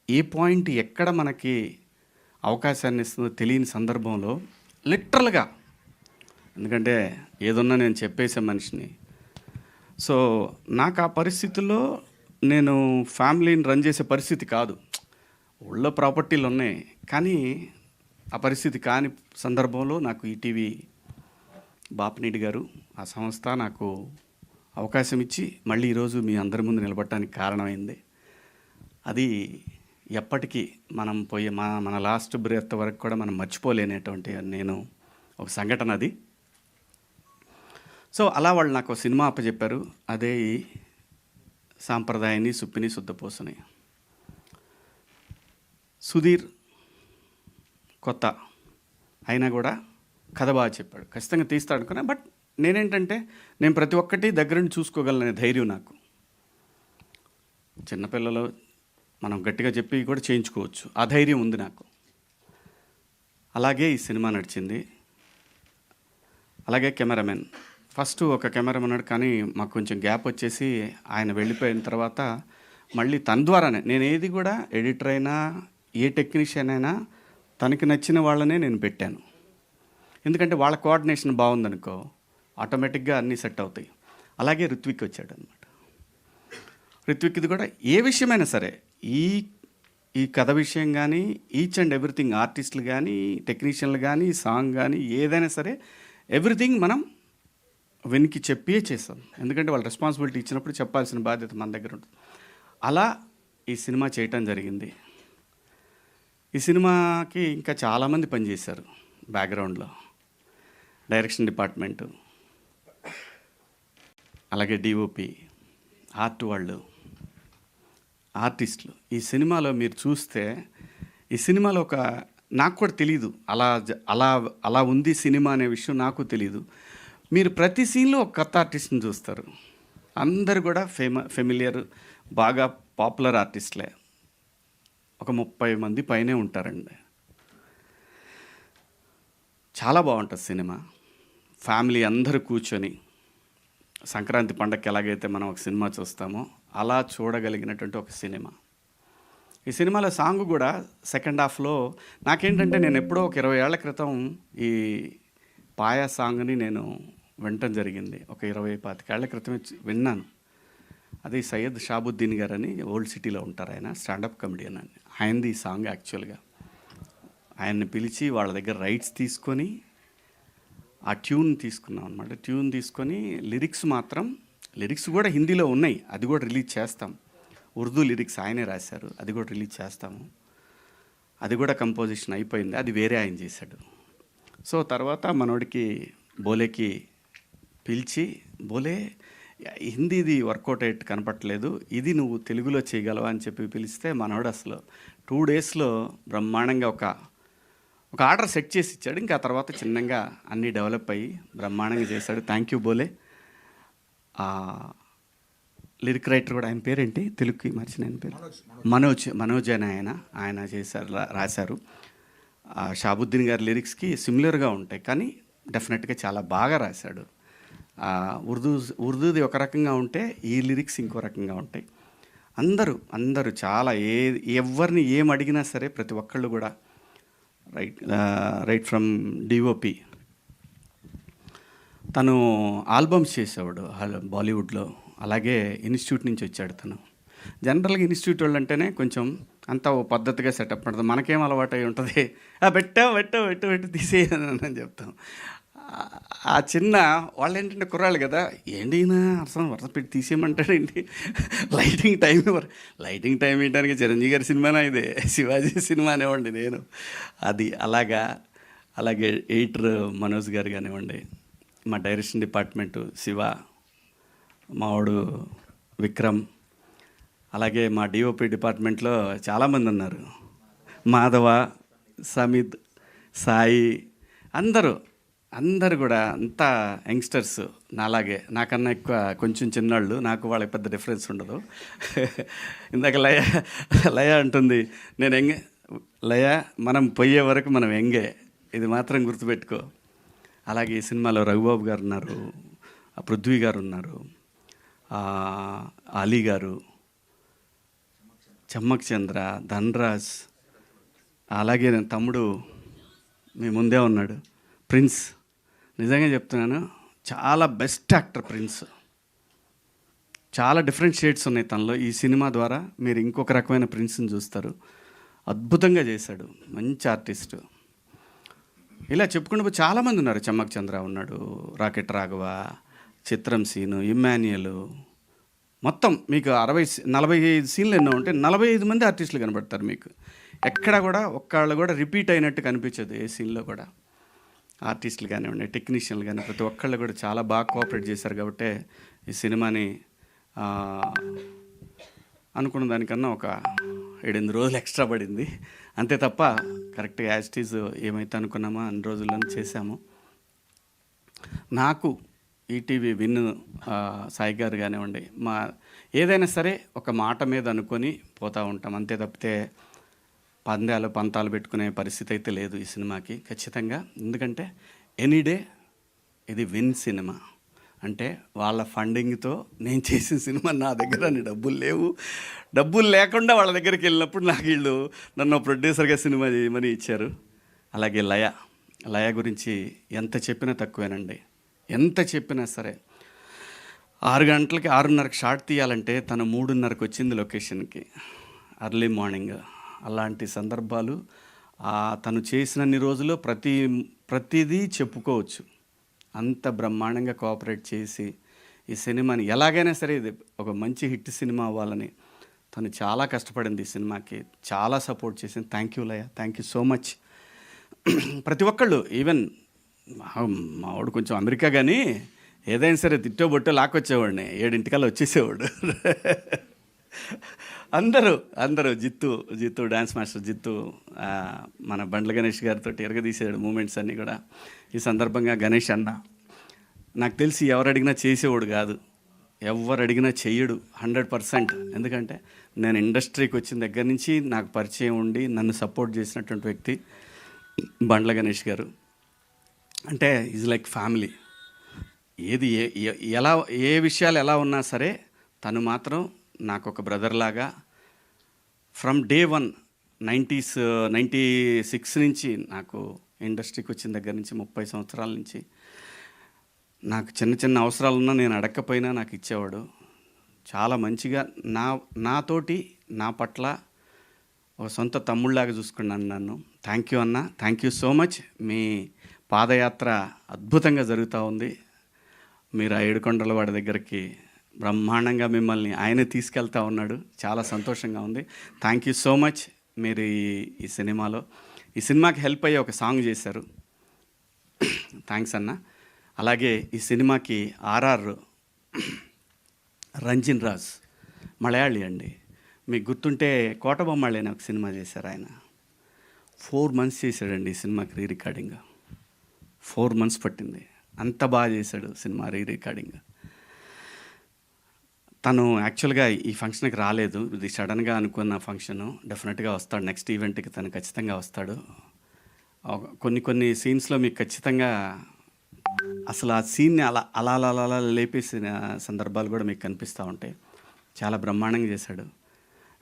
ఏ point ఎక్కడ మనకి అవకాశాన్ని ఇస్తుందో తెలియని సందర్భంలో లిటరల్గా, ఎందుకంటే ఏదున్నా నేను చెప్పేసే మనిషిని. సో నాకు ఆ పరిస్థితుల్లో నేను ఫ్యామిలీని రన్ చేసే పరిస్థితి కాదు. ఊళ్ళో ప్రాపర్టీలు ఉన్నాయి, కానీ ఆ పరిస్థితి కాని సందర్భంలో నాకు ఈటీవీ బాపినీడి గారు, ఆ సంస్థ నాకు అవకాశం ఇచ్చి మళ్ళీ ఈరోజు మీ అందరి ముందు నిలబడటానికి కారణమైంది. అది ఎప్పటికీ మనం పోయే మన లాస్ట్ బ్రెత్ వరకు కూడా మనం మర్చిపోలేనటువంటి నేను ఒక సంఘటన అది. సో అలా వాళ్ళు నాకు సినిమా అప్పచెప్పారు. అదే ఈ సాంప్రదాయాన్ని సుప్పిని శుద్ధపోసని. సుధీర్ కొత్త అయినా కూడా కథ బాగా చెప్పాడు, ఖచ్చితంగా తీస్తాడు అనుకున్నా. బట్ నేనేంటంటే నేను ప్రతి ఒక్కటి దగ్గర నుండి చూసుకోగలనే ధైర్యం నాకు. చిన్నపిల్లలు మనం గట్టిగా చెప్పి కూడా చేయించుకోవచ్చు, ఆ ధైర్యం ఉంది నాకు. అలాగే ఈ సినిమా నడిచింది. అలాగే కెమెరామెన్, ఫస్ట్ ఒక కెమెరామెన్ ఉన్నాడు, కానీ మాకు కొంచెం గ్యాప్ వచ్చేసి ఆయన వెళ్ళిపోయిన తర్వాత మళ్ళీ తన ద్వారానే నేను ఏది కూడా ఎడిటర్ అయినా ఏ టెక్నీషియన్ అయినా తనకి నచ్చిన వాళ్ళనే నేను పెట్టాను. ఎందుకంటే వాళ్ళ కోఆర్డినేషన్ బాగుందనుకో ఆటోమేటిక్గా అన్నీ సెట్ అవుతాయి. అలాగే రిత్విక్ వచ్చాడు అనమాట. రిత్విక్ది కూడా ఏ విషయమైనా సరే, ఈ కథ విషయం కానీ, ఈచ్ అండ్ ఎవ్రీథింగ్, ఆర్టిస్టులు కానీ, టెక్నీషియన్లు కానీ, సాంగ్ కానీ, ఏదైనా సరే ఎవ్రీథింగ్ మనం వెనక్కి చెప్పే చేస్తాం. ఎందుకంటే వాళ్ళు రెస్పాన్సిబిలిటీ ఇచ్చినప్పుడు చెప్పాల్సిన బాధ్యత మన దగ్గర ఉంటుంది. అలా ఈ సినిమా చేయటం జరిగింది. ఈ సినిమాకి ఇంకా చాలామంది పనిచేశారు బ్యాక్గ్రౌండ్లో. డైరెక్షన్ డిపార్ట్మెంటు, అలాగే డిఓపి, ఆర్ట్ వాళ్ళు, ఆర్టిస్టులు. ఈ సినిమాలో మీరు చూస్తే, ఈ సినిమాలో ఒక నాకు కూడా తెలీదు అలా ఉంది సినిమా అనే విషయం నాకు తెలీదు. మీరు ప్రతి సీన్లో ఒక కొత్త ఆర్టిస్ట్ని చూస్తారు. అందరు కూడా ఫెమిలియర్, బాగా పాపులర్ ఆర్టిస్టులే. ఒక 30 మంది పైనే ఉంటారండి. చాలా బాగుంటుంది సినిమా. ఫ్యామిలీ అందరూ కూర్చొని సంక్రాంతి పండగకి ఎలాగైతే మనం ఒక సినిమా చూస్తామో అలా చూడగలిగినటువంటి ఒక సినిమా. ఈ సినిమాలో సాంగ్ కూడా సెకండ్ హాఫ్లో నాకేంటంటే, నేను ఎప్పుడో ఒక 20 ఏళ్ల క్రితం ఈ పాయా సాంగ్ని నేను వినటం జరిగింది. ఒక 20-25 ఏళ్ల క్రితమే విన్నాను. అది సయ్యద్ షాబుద్దీన్ గారు అని ఓల్డ్ సిటీలో ఉంటారు, ఆయన స్టాండప్ కమెడియన్ అని. ఆయనది ఈ సాంగ్ యాక్చువల్గా. ఆయన్ని పిలిచి వాళ్ళ దగ్గర రైట్స్ తీసుకొని ఆ ట్యూన్ తీసుకున్నాం అనమాట. ట్యూన్ తీసుకొని లిరిక్స్ కూడా హిందీలో ఉన్నాయి, అది కూడా రిలీజ్ చేస్తాం. ఉర్దూ లిరిక్స్ ఆయనే రాశారు, అది కూడా రిలీజ్ చేస్తాము. అది కూడా కంపోజిషన్ అయిపోయింది, అది వేరే ఆయన చేశాడు. సో తర్వాత మనోడికి బోలేకి పిలిచి, బోలే హిందీది వర్కౌట్ అయ్యేట్టు కనపట్లేదు, ఇది నువ్వు తెలుగులో చేయగలవా అని చెప్పి పిలిస్తే మనోడు అసలు 2 డేస్లో బ్రహ్మాండంగా ఒక ఆర్డర్ సెట్ చేసి ఇచ్చాడు. ఇంకా ఆ తర్వాత చిన్నగా అన్నీ డెవలప్ అయ్యి బ్రహ్మాండంగా చేశాడు. థ్యాంక్ యూ బోలే. లిరిక్ రైటర్ కూడా, ఆయన పేరేంటి తెలుగుకి మర్చిన ఆయన పేరు, మనోజ్ అని ఆయన చేశారు, రాశారు. షాబుద్దీన్ గారి లిరిక్స్కి సిమిలర్గా ఉంటాయి, కానీ డెఫినెట్గా చాలా బాగా రాశాడు. ఉర్దూది ఒక రకంగా ఉంటే ఈ లిరిక్స్ ఇంకో రకంగా ఉంటాయి. అందరూ చాలా ఎవరిని ఏం అడిగినా సరే ప్రతి ఒక్కళ్ళు కూడా రైట్ ఫ్రమ్ డిఓపి, తను ఆల్బమ్స్ చేసేవాడు బాలీవుడ్లో. అలాగే ఇన్స్టిట్యూట్ నుంచి వచ్చాడు తను. జనరల్గా ఇన్స్టిట్యూట్ వాళ్ళు అంటేనే కొంచెం అంతా ఓ పద్ధతిగా సెటప్ ఉంటుంది. మనకేం అలవాటు అయి ఉంటుంది, పెట్టు తీసేయని చెప్తాం. ఆ చిన్న వాళ్ళు ఏంటంటే కుర్రాళ్ళు కదా, ఏంటి అర్థం వరుస పెట్టి తీసేయమంటాడేంటి, లైటింగ్ టైం ఏంటానికి చిరంజీవి గారి సినిమానా ఇదే, శివాజీ సినిమా అనేవ్వండి నేను. అది అలాగే ఎడిటర్ మనోజ్ గారు కానివ్వండి, మా డైరెక్షన్ డిపార్ట్మెంటు శివ, మావాడు విక్రమ్, అలాగే మా డిఓపి డిపార్ట్మెంట్లో చాలామంది ఉన్నారు, మాధవ, సమిత్, సాయి, అందరూ కూడా అంతా యంగ్స్టర్స్ నాలాగే, నాకన్నా ఎక్కువ కొంచెం చిన్నాళ్ళు. నాకు వాళ్ళకి పెద్ద డిఫరెన్స్ ఉండదు. ఇందాక లయ అంటుంది, నేను ఎంగే లయ, మనం పోయే వరకు మనం ఎంగే, ఇది మాత్రం గుర్తుపెట్టుకో. అలాగే ఈ సినిమాలో రఘుబాబు గారు ఉన్నారు, పృథ్వీ గారు ఉన్నారు, అలీ గారు, చమ్మక్ చంద్ర, ధన్రాజ్, అలాగే నా తమ్ముడు మీ ముందే ఉన్నాడు, ప్రిన్స్. నిజంగా చెప్తున్నాను, చాలా బెస్ట్ యాక్టర్ ప్రిన్స్. చాలా డిఫరెంట్ షేడ్స్ ఉన్నాయి తనలో. ఈ సినిమా ద్వారా మీరు ఇంకొక రకమైన ప్రిన్స్ని చూస్తారు. అద్భుతంగా చేశాడు, మంచి ఆర్టిస్టు. ఇలా చెప్పుకుంటూ చాలామంది ఉన్నారు. చమ్మక్ చంద్ర ఉన్నాడు, రాకెట్ రాఘవ, చిత్రం సీను, ఇమ్మాన్యుయల్, మొత్తం మీకు 45 సీన్లు ఎన్నో ఉంటే 45 మంది ఆర్టిస్టులు కనబడతారు మీకు. ఎక్కడ కూడా ఒక్కళ్ళు కూడా రిపీట్ అయినట్టు కనిపించదు ఏ సీన్లో కూడా. ఆర్టిస్టులు కానివ్వండి, టెక్నీషియన్లు కానీ ప్రతి ఒక్కళ్ళు కూడా చాలా బాగా కోఆపరేట్ చేశారు. కాబట్టి ఈ సినిమాని అనుకున్న దానికన్నా ఒక 7-8 రోజులు ఎక్స్ట్రా పడింది అంతే తప్ప కరెక్ట్గా యాజ్ ఇట్ ఈజ్ ఏమైతే అనుకున్నామో అన్ని రోజుల్లోనే చేశాము. నాకు ఈటీవీ విన్ సాయి గారు కానివ్వండి, మా ఏదైనా సరే ఒక మాట మీద అనుకొని పోతూ ఉంటాం అంతే తప్పితే పంతాలు పెట్టుకునే పరిస్థితి అయితే లేదు ఈ సినిమాకి ఖచ్చితంగా. ఎందుకంటే ఎనీడే ఇది విన్ సినిమా అంటే వాళ్ళ ఫండింగ్తో నేను చేసిన సినిమా. నా దగ్గర డబ్బులు లేవు, డబ్బులు లేకుండా వాళ్ళ దగ్గరికి వెళ్ళినప్పుడు నాకు వీళ్ళు నన్ను ప్రొడ్యూసర్గా సినిమా చేయమని ఇచ్చారు. అలాగే లయ గురించి ఎంత చెప్పినా తక్కువేనండి. ఎంత చెప్పినా సరే 6 గంటలకి 6:30కి షాట్ తీయాలంటే తను 3:30కి వచ్చింది లొకేషన్కి, అర్లీ మార్నింగ్. అలాంటి సందర్భాలు తను చేసినన్ని రోజులు ప్రతిదీ చెప్పుకోవచ్చు. అంత బ్రహ్మాండంగా కోఆపరేట్ చేసి ఈ సినిమాని ఎలాగైనా సరే ఇది ఒక మంచి హిట్ సినిమా అవ్వాలని తను చాలా కష్టపడింది. ఈ సినిమాకి చాలా సపోర్ట్ చేసింది. Thank you Laya, thank you so much. ప్రతి ఒక్కళ్ళు, ఈవెన్ మావాడు కొంచెం అమెరికా కానీ ఏదైనా సరే తిట్టోబొట్టో లాక్కొచ్చేవాడిని, 7 వచ్చేసేవాడు. అందరూ జిత్తు డ్యాన్స్ మాస్టర్ జిత్తు మన బండ్ల గణేష్ గారితో ఎరగదీసాడు మూమెంట్స్ అన్నీ కూడా. ఈ సందర్భంగా గణేష్ అన్న నాకు తెలిసి ఎవరు అడిగినా చేసేవాడు కాదు, ఎవరు అడిగినా చెయ్యడు 100%. ఎందుకంటే నేను ఇండస్ట్రీకి వచ్చిన దగ్గర నుంచి నాకు పరిచయం ఉండి నన్ను సపోర్ట్ చేసినటువంటి వ్యక్తి బండ్ల గణేష్ గారు. అంటే ఈజ్ లైక్ ఫ్యామిలీ. ఏది ఎలా ఏ విషయాలు ఎలా ఉన్నా సరే తను మాత్రం నాకు ఒక బ్రదర్ లాగా ఫ్రమ్ డే 1 96 నుంచి నాకు ఇండస్ట్రీకి వచ్చిన దగ్గర నుంచి 30 సంవత్సరాల నుంచి నాకు చిన్న అవసరాలున్నా నేను అడగకపోయినా నాకు ఇచ్చేవాడు. చాలా మంచిగా నాతోటి నా పట్ల ఒక సొంత తమ్ముళ్ళలాగా చూసుకున్నాను నన్ను. థ్యాంక్ యూ అన్న, థ్యాంక్ యూ సో మచ్. మీ పాదయాత్ర అద్భుతంగా జరుగుతూ ఉంది. మీరు ఆ ఏడుకొండల వాడి దగ్గరికి బ్రహ్మాండంగా మిమ్మల్ని ఆయనే తీసుకెళ్తా ఉన్నాడు. చాలా సంతోషంగా ఉంది. Thank you so much. మీరు ఈ సినిమాకి హెల్ప్ అయ్యే ఒక సాంగ్ చేశారు. థ్యాంక్స్ అన్న. అలాగే ఈ సినిమాకి ఆర్ఆర్ రంజిన్ రాజ్ మలయాళీ అండి. మీకు గుర్తుంటే కోటబొమ్మాళి అనే ఒక సినిమా చేశారు ఆయన. 4 months చేశాడండి ఈ సినిమాకి రీ రికార్డింగ్. 4 months పట్టింది. అంత బాగా చేశాడు సినిమా రీ రికార్డింగ్. తను యాక్చువల్గా ఈ ఫంక్షన్కి రాలేదు, ఇది సడన్గా అనుకున్న ఫంక్షను. డెఫినెట్గా వస్తాడు, నెక్స్ట్ ఈవెంట్కి తను ఖచ్చితంగా వస్తాడు. కొన్ని సీన్స్లో మీకు ఖచ్చితంగా అసలు ఆ సీన్ని అలా లేపేసిన సందర్భాలు కూడా మీకు కనిపిస్తూ ఉంటాయి. చాలా బ్రహ్మాండంగా చేశాడు.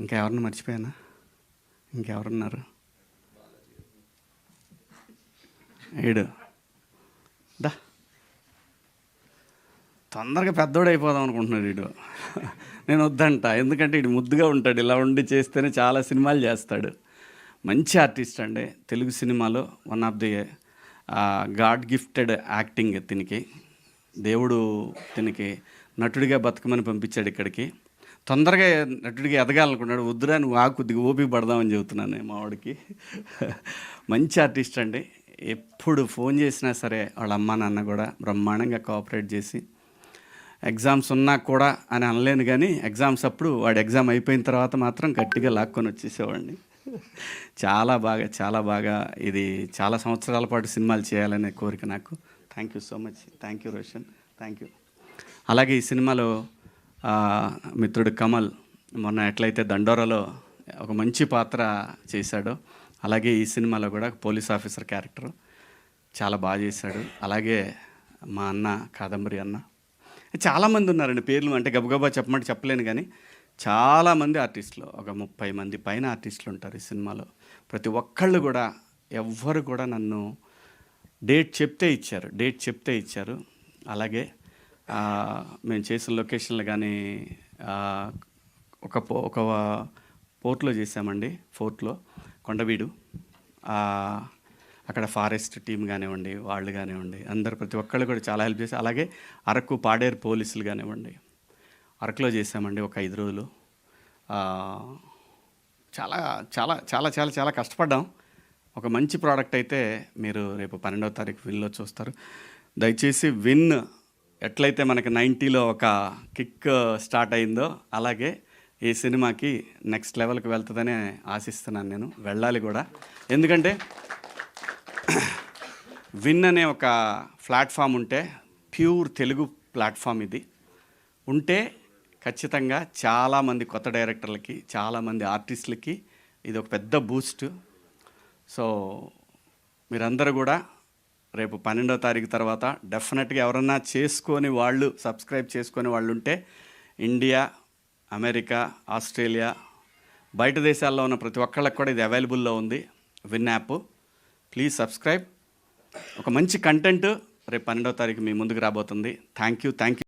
ఇంకా ఎవరిని మర్చిపోయానా? ఇంకెవరున్నారు? ఏడు దా తొందరగా పెద్దోడు అయిపోదాం అనుకుంటున్నాడు వీడు. నేను వద్దంట, ఎందుకంటే వీడు ముద్దుగా ఉంటాడు, ఇలా ఉండి చేస్తేనే చాలా సినిమాలు చేస్తాడు. మంచి ఆర్టిస్ట్ అండి. తెలుగు సినిమాలో one of the God gifted acting. దేవుడు తినికి నటుడిగా బతకమని పంపించాడు ఇక్కడికి. తొందరగా నటుడిగా ఎదగాలనుకున్నాడు. వద్దురా నువ్వు కొద్దిగా ఓపిక పడదామని చెబుతున్నాను నేను మా వాడికి. మంచి ఆర్టిస్ట్ అండి. ఎప్పుడు ఫోన్ చేసినా సరే వాళ్ళ అమ్మ నాన్న కూడా బ్రహ్మాండంగా కోఆపరేట్ చేసి, ఎగ్జామ్స్ ఉన్నా కూడా అని అనలేను కానీ ఎగ్జామ్స్ అప్పుడు వాడు ఎగ్జామ్ అయిపోయిన తర్వాత మాత్రం గట్టిగా లాక్కొని వచ్చేసేవాడిని. చాలా బాగా ఇది చాలా సంవత్సరాల పాటు సినిమాలు చేయాలనే కోరిక నాకు. Thank you so much. Thank you Roshan, thank you. అలాగే ఈ సినిమాలో మిత్రుడు కమల్ మొన్న ఎట్లయితే దండోరాలో ఒక మంచి పాత్ర చేశాడో, అలాగే ఈ సినిమాలో కూడా పోలీస్ ఆఫీసర్ క్యారెక్టర్ చాలా బాగా చేశాడు. అలాగే మా అన్న కాదంబరి అన్న, చాలామంది ఉన్నారండి పేర్లు అంటే గబగబా చెప్పమంటే చెప్పలేను కానీ చాలామంది ఆర్టిస్టులు, ఒక 30 మంది పైన ఆర్టిస్టులు ఉంటారు ఈ సినిమాలో. ప్రతి ఒక్కళ్ళు కూడా, ఎవ్వరు కూడా నన్ను డేట్ చెప్తే ఇచ్చారు. అలాగే మేము చేసిన లొకేషన్లు కానీ, ఒక పోర్ట్లో చేసామండి, ఫోర్ట్లో కొండవీడు. అక్కడ ఫారెస్ట్ టీం కానివ్వండి, వాళ్ళు కానివ్వండి, అందరు ప్రతి ఒక్కళ్ళు కూడా చాలా హెల్ప్ చేశారు. అలాగే అరకు పాడేరు పోలీసులు కానివ్వండి, అరకులో చేసామండి ఒక 5 రోజులు. చాలా చాలా చాలా చాలా చాలా కష్టపడ్డాం. ఒక మంచి ప్రోడక్ట్ అయితే మీరు రేపు 12వ తారీఖు విన్లో చూస్తారు. దయచేసి విన్ ఎట్లయితే మనకి 90లో ఒక కిక్ స్టార్ట్ అయిందో, అలాగే ఈ సినిమాకి నెక్స్ట్ లెవెల్కి వెళ్తుందని ఆశిస్తున్నాను. నేను వెళ్ళాలి కూడా. ఎందుకంటే విన్ అనే ఒక ప్లాట్ఫామ్ ఉంటే, ప్యూర్ తెలుగు ప్లాట్ఫామ్ ఇది ఉంటే, ఖచ్చితంగా చాలామంది కొత్త డైరెక్టర్లకి, చాలామంది ఆర్టిస్టులకి ఇది ఒక పెద్ద బూస్ట్. సో మీరందరూ కూడా రేపు 12వ తారీఖు తర్వాత డెఫినెట్గా ఎవరన్నా సబ్స్క్రైబ్ చేసుకొని వాళ్ళు ఉంటే, ఇండియా, అమెరికా, ఆస్ట్రేలియా, బయట దేశాల్లో ఉన్న ప్రతి ఒక్కళ్ళకి కూడా ఇది అవైలబుల్లో ఉంది, విన్ యాప్. Please subscribe. ఒక మంచి కంటెంట్ రేపు 12వ తారీఖు మీ ముందుకు రాబోతుంది. Thank you.